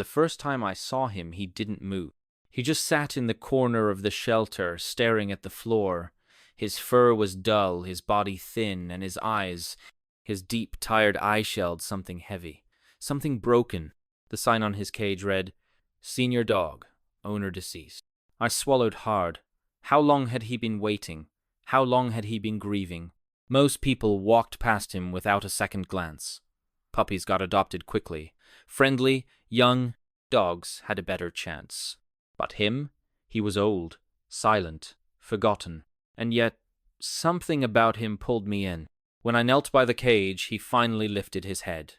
The first time I saw him, he didn't move. He just sat in the corner of the shelter, staring at the floor. His fur was dull, his body thin, and his eyes, his deep, tired eye shelled something heavy, something broken. The sign on his cage read, "Senior dog, owner deceased." I swallowed hard. How long had he been waiting? How long had he been grieving? Most people walked past him without a second glance. Puppies got adopted quickly. Friendly, young dogs had a better chance. But him? He was old, silent, forgotten, and yet something about him pulled me in. When I knelt by the cage, he finally lifted his head.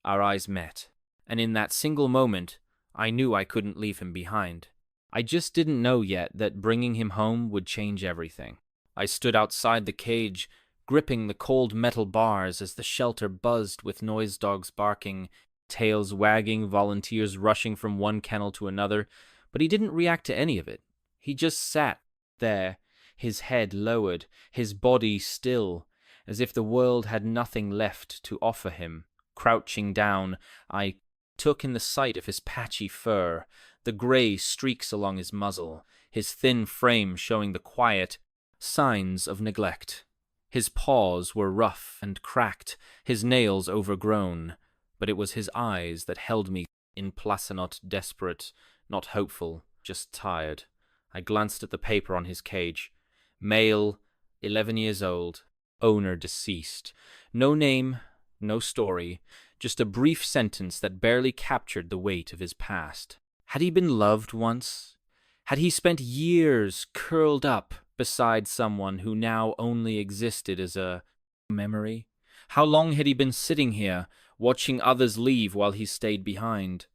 Our eyes met, and in that single moment, I knew I couldn't leave him behind. I just didn't know yet that bringing him home would change everything. I stood outside the cage, gripping the cold metal bars as the shelter buzzed with noise dogs barking, tails wagging, volunteers rushing from one kennel to another, but he didn't react to any of it. He just sat there, his head lowered, his body still, as if the world had nothing left to offer him. Crouching down, I took in the sight of his patchy fur, the gray streaks along his muzzle, his thin frame showing the quiet signs of neglect. His paws were rough and cracked, his nails overgrown, but it was his eyes that held me in place, not desperate, not hopeful, just tired. I glanced at the paper on his cage. Male, 11 years old, owner deceased. No name, no story, just a brief sentence that barely captured the weight of his past. Had he been loved once? Had he spent years curled up beside someone who now only existed as a memory? How long had he been sitting here, watching others leave while he stayed behind?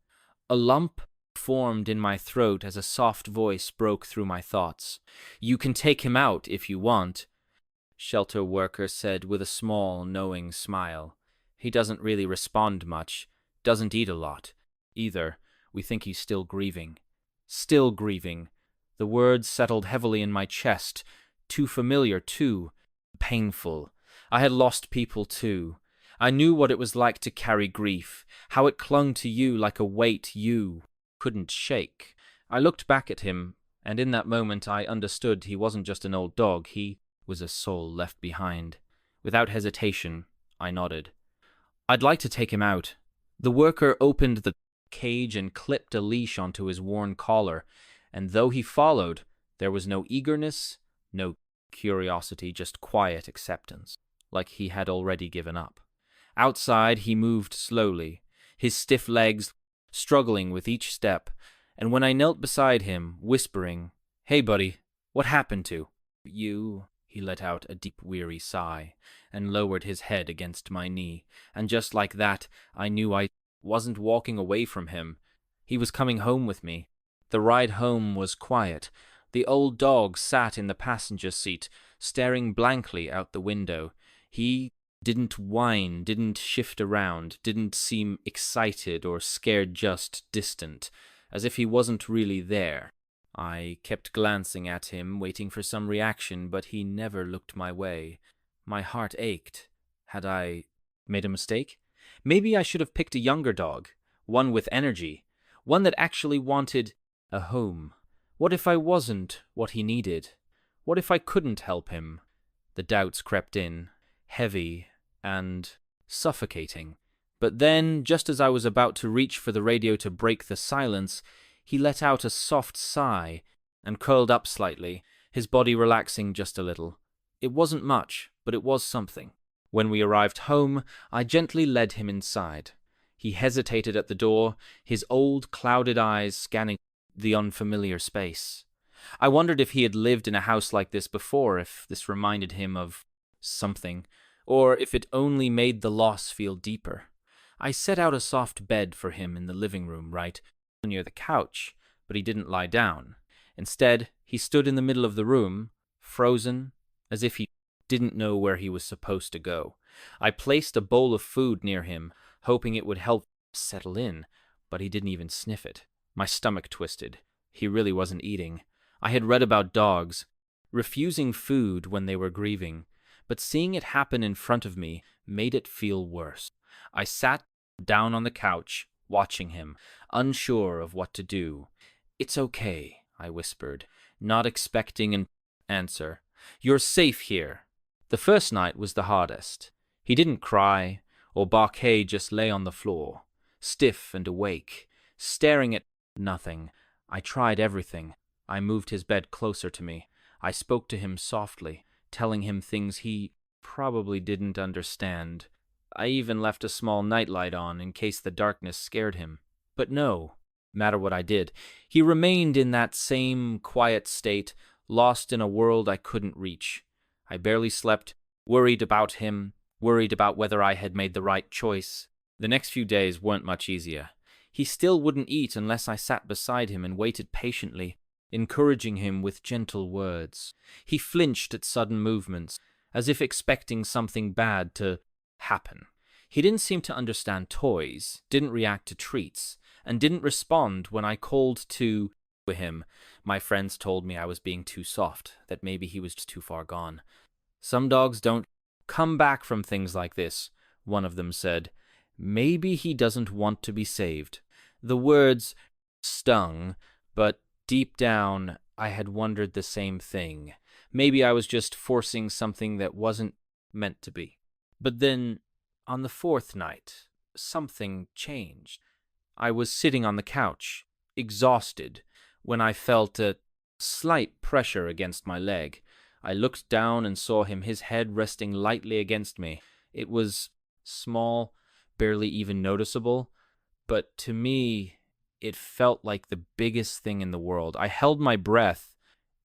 A lump formed in my throat as a soft voice broke through my thoughts. "You can take him out if you want," shelter worker said with a small, knowing smile. "He doesn't really respond much, doesn't eat a lot, either. We think he's still grieving." Still grieving. The words settled heavily in my chest. Too familiar, too painful. I had lost people, too. I knew what it was like to carry grief, how it clung to you like a weight you couldn't shake. I looked back at him, and in that moment I understood he wasn't just an old dog, he was a soul left behind. Without hesitation, I nodded. "I'd like to take him out." The worker opened the cage and clipped a leash onto his worn collar, and though he followed, there was no eagerness, no curiosity, just quiet acceptance, like he had already given up. Outside, he moved slowly, his stiff legs struggling with each step, and when I knelt beside him, whispering, "Hey, buddy, what happened to you?" He let out a deep, weary sigh and lowered his head against my knee, and just like that, I knew I wasn't walking away from him. He was coming home with me. The ride home was quiet. The old dog sat in the passenger seat, staring blankly out the window. He didn't whine, didn't shift around, didn't seem excited or scared, just distant, as if he wasn't really there. I kept glancing at him, waiting for some reaction, but he never looked my way. My heart ached. Had I made a mistake? Maybe I should have picked a younger dog, one with energy, one that actually wanted a home. What if I wasn't what he needed? What if I couldn't help him? The doubts crept in, heavy and suffocating. But then, just as I was about to reach for the radio to break the silence, he let out a soft sigh and curled up slightly, his body relaxing just a little. It wasn't much, but it was something. When we arrived home, I gently led him inside. He hesitated at the door, his old, clouded eyes scanning the unfamiliar space. I wondered if he had lived in a house like this before, if this reminded him of something, or if it only made the loss feel deeper. I set out a soft bed for him in the living room, right near the couch, but he didn't lie down. Instead, he stood in the middle of the room, frozen, as if he didn't know where he was supposed to go. I placed a bowl of food near him, hoping it would help settle in, but he didn't even sniff it. My stomach twisted. He really wasn't eating. I had read about dogs refusing food when they were grieving, but seeing it happen in front of me made it feel worse. I sat down on the couch, watching him, unsure of what to do. "It's okay," I whispered, not expecting an answer. "You're safe here." The first night was the hardest. He didn't cry or bark, he just lay on the floor, stiff and awake, staring at nothing. I tried everything. I moved his bed closer to me. I spoke to him softly, telling him things he probably didn't understand. I even left a small nightlight on in case the darkness scared him. But no matter what I did, he remained in that same quiet state, lost in a world I couldn't reach. I barely slept, worried about him, worried about whether I had made the right choice. The next few days weren't much easier. He still wouldn't eat unless I sat beside him and waited patiently, encouraging him with gentle words. He flinched at sudden movements, as if expecting something bad to happen. He didn't seem to understand toys, didn't react to treats, and didn't respond when I called to him. My friends told me I was being too soft, that maybe he was just too far gone. "Some dogs don't come back from things like this," one of them said. "Maybe he doesn't want to be saved." The words stung, but deep down I had wondered the same thing. Maybe I was just forcing something that wasn't meant to be. But then, on the fourth night, something changed. I was sitting on the couch, exhausted, when I felt a slight pressure against my leg. I looked down and saw him, his head resting lightly against me. It was small, barely even noticeable, but to me, it felt like the biggest thing in the world. I held my breath,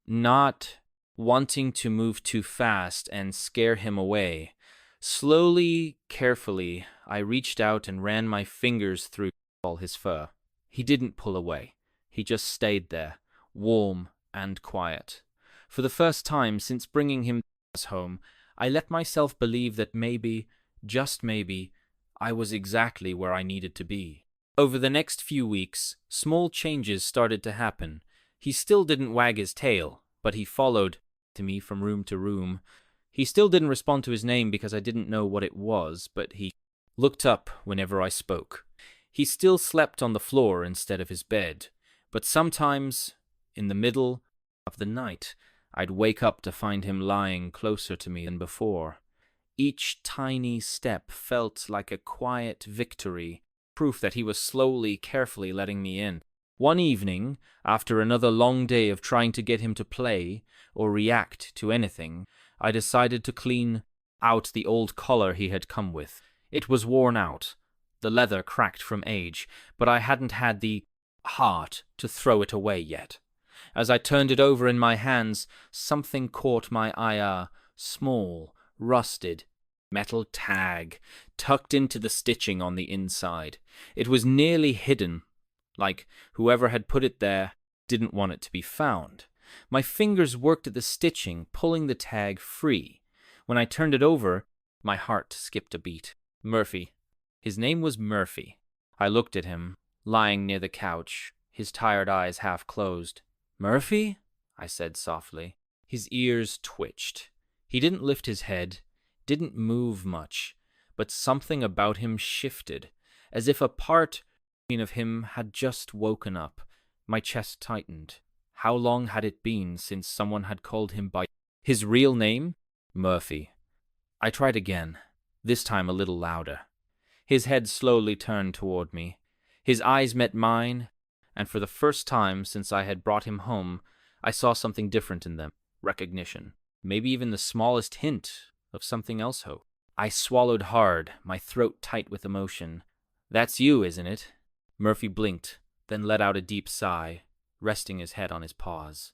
not wanting to move too fast and scare him away. Slowly, carefully, I reached out and ran my fingers through all his fur. He didn't pull away. He just stayed there, warm and quiet. For the first time since bringing him home, I let myself believe that maybe, just maybe, I was exactly where I needed to be. Over the next few weeks, small changes started to happen. He still didn't wag his tail, but he followed to me from room to room. He still didn't respond to his name because I didn't know what it was, but he looked up whenever I spoke. He still slept on the floor instead of his bed, but sometimes, in the middle of the night, I'd wake up to find him lying closer to me than before. Each tiny step felt like a quiet victory, proof that he was slowly, carefully letting me in. One evening, after another long day of trying to get him to play or react to anything, I decided to clean out the old collar he had come with. It was worn out, the leather cracked from age, but I hadn't had the heart to throw it away yet. As I turned it over in my hands, something caught my eye, a small, rusted metal tag tucked into the stitching on the inside. It was nearly hidden, like whoever had put it there didn't want it to be found. My fingers worked at the stitching, pulling the tag free. When I turned it over, my heart skipped a beat. Murphy. His name was Murphy. I looked at him, lying near the couch, his tired eyes half closed. "Murphy?" I said softly. His ears twitched. He didn't lift his head, didn't move much, but something about him shifted, as if a part of him had just woken up. My chest tightened. How long had it been since someone had called him by his real name? Murphy. I tried again, this time a little louder. His head slowly turned toward me. His eyes met mine, and for the first time since I had brought him home, I saw something different in them. Recognition. Maybe even the smallest hint of something else hope. I swallowed hard, my throat tight with emotion. "That's you, isn't it?" Murphy blinked, then let out a deep sigh, resting his head on his paws.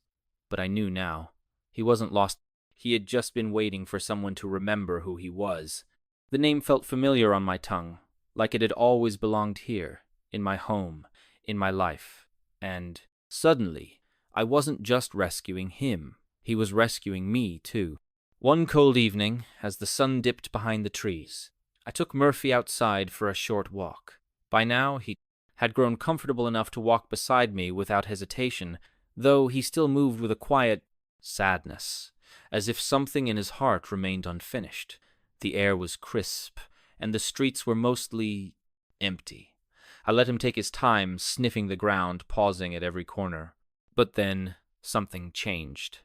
But I knew now. He wasn't lost. He had just been waiting for someone to remember who he was. The name felt familiar on my tongue, like it had always belonged here, in my home, in my life. And suddenly, I wasn't just rescuing him. He was rescuing me, too. One cold evening, as the sun dipped behind the trees, I took Murphy outside for a short walk. By now, he had grown comfortable enough to walk beside me without hesitation, though he still moved with a quiet sadness, as if something in his heart remained unfinished. The air was crisp, and the streets were mostly empty. I let him take his time, sniffing the ground, pausing at every corner. But then something changed.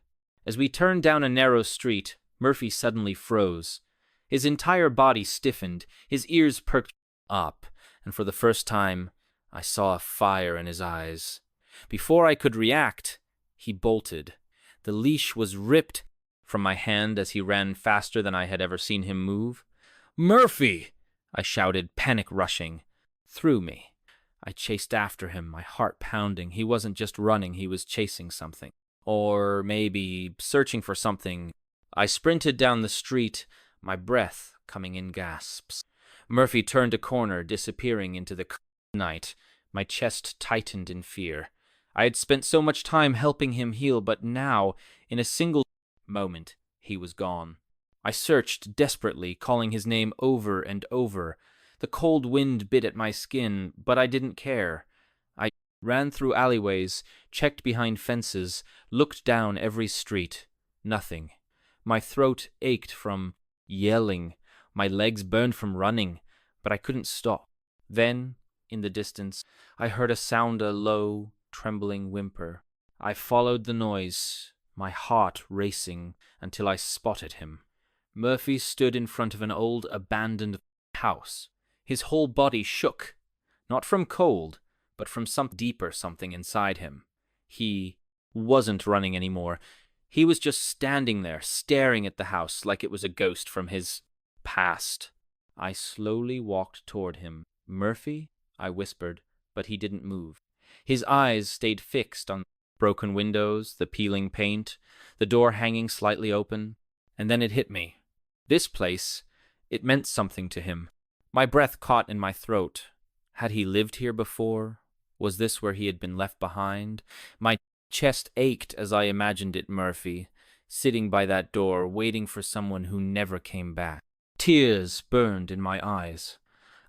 As we turned down a narrow street, Murphy suddenly froze. His entire body stiffened, his ears perked up, and for the first time, I saw a fire in his eyes. Before I could react, he bolted. The leash was ripped from my hand as he ran faster than I had ever seen him move. "Murphy!" I shouted, panic rushing through me. I chased after him, my heart pounding. He wasn't just running, he was chasing something. Or maybe searching for something. I sprinted down the street, my breath coming in gasps. Murphy turned a corner, disappearing into the night. My chest tightened in fear. I had spent so much time helping him heal, but now, in a single moment, he was gone. I searched desperately, calling his name over and over. The cold wind bit at my skin, but I didn't care. I ran through alleyways, checked behind fences, looked down every street. Nothing. My throat ached from yelling. My legs burned from running, but I couldn't stop. Then, in the distance, I heard a low, trembling whimper. I followed the noise, my heart racing, until I spotted him. Murphy stood in front of an old, abandoned house. His whole body shook, not from cold, but from some deeper something inside him. He wasn't running anymore. He was just standing there, staring at the house like it was a ghost from his past. I slowly walked toward him. "Murphy?" I whispered, but he didn't move. His eyes stayed fixed on broken windows, the peeling paint, the door hanging slightly open. And then it hit me. This place, it meant something to him. My breath caught in my throat. Had he lived here before? Was this where he had been left behind? My chest ached as I imagined it Murphy, sitting by that door, waiting for someone who never came back. Tears burned in my eyes.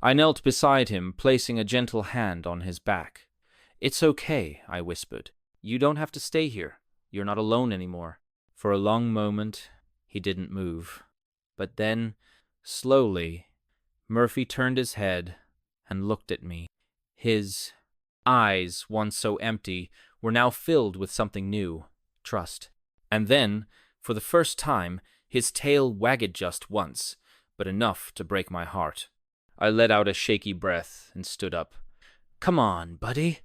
I knelt beside him, placing a gentle hand on his back. "It's okay," I whispered. "You don't have to stay here. You're not alone anymore." For a long moment, he didn't move. But then, slowly, Murphy turned his head and looked at me. His eyes, once so empty, were now filled with something new, trust. And then, for the first time, his tail wagged just once, but enough to break my heart. I let out a shaky breath and stood up. "Come on, buddy.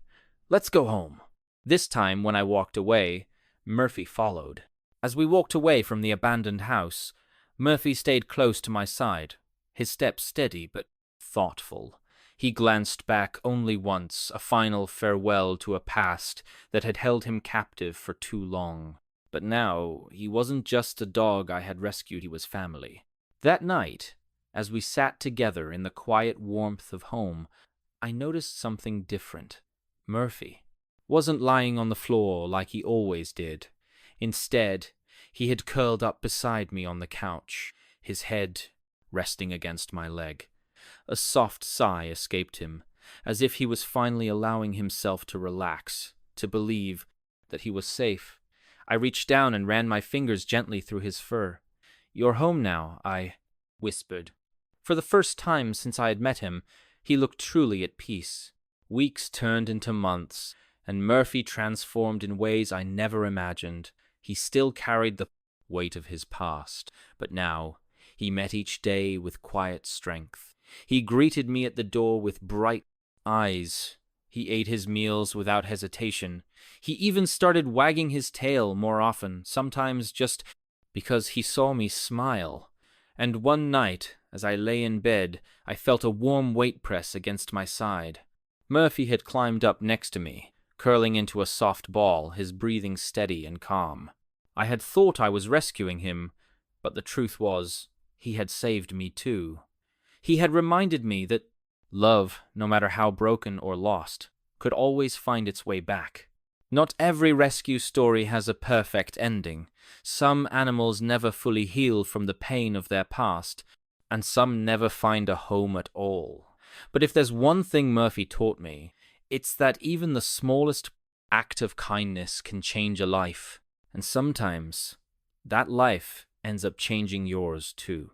Let's go home." This time, when I walked away, Murphy followed. As we walked away from the abandoned house, Murphy stayed close to my side, his steps steady but thoughtful. He glanced back only once, a final farewell to a past that had held him captive for too long. But now, he wasn't just a dog I had rescued, he was family. That night, as we sat together in the quiet warmth of home, I noticed something different. Murphy wasn't lying on the floor like he always did. Instead, he had curled up beside me on the couch, his head resting against my leg. A soft sigh escaped him, as if he was finally allowing himself to relax, to believe that he was safe. I reached down and ran my fingers gently through his fur. "You're home now," I whispered. For the first time since I had met him, he looked truly at peace. Weeks turned into months, and Murphy transformed in ways I never imagined. He still carried the weight of his past, but now he met each day with quiet strength. He greeted me at the door with bright eyes. He ate his meals without hesitation. He even started wagging his tail more often, sometimes just because he saw me smile. And one night, as I lay in bed, I felt a warm weight press against my side. Murphy had climbed up next to me, curling into a soft ball, his breathing steady and calm. I had thought I was rescuing him, but the truth was, he had saved me too. He had reminded me that love, no matter how broken or lost, could always find its way back. Not every rescue story has a perfect ending. Some animals never fully heal from the pain of their past, and some never find a home at all. But if there's one thing Murphy taught me, it's that even the smallest act of kindness can change a life, and sometimes that life ends up changing yours too.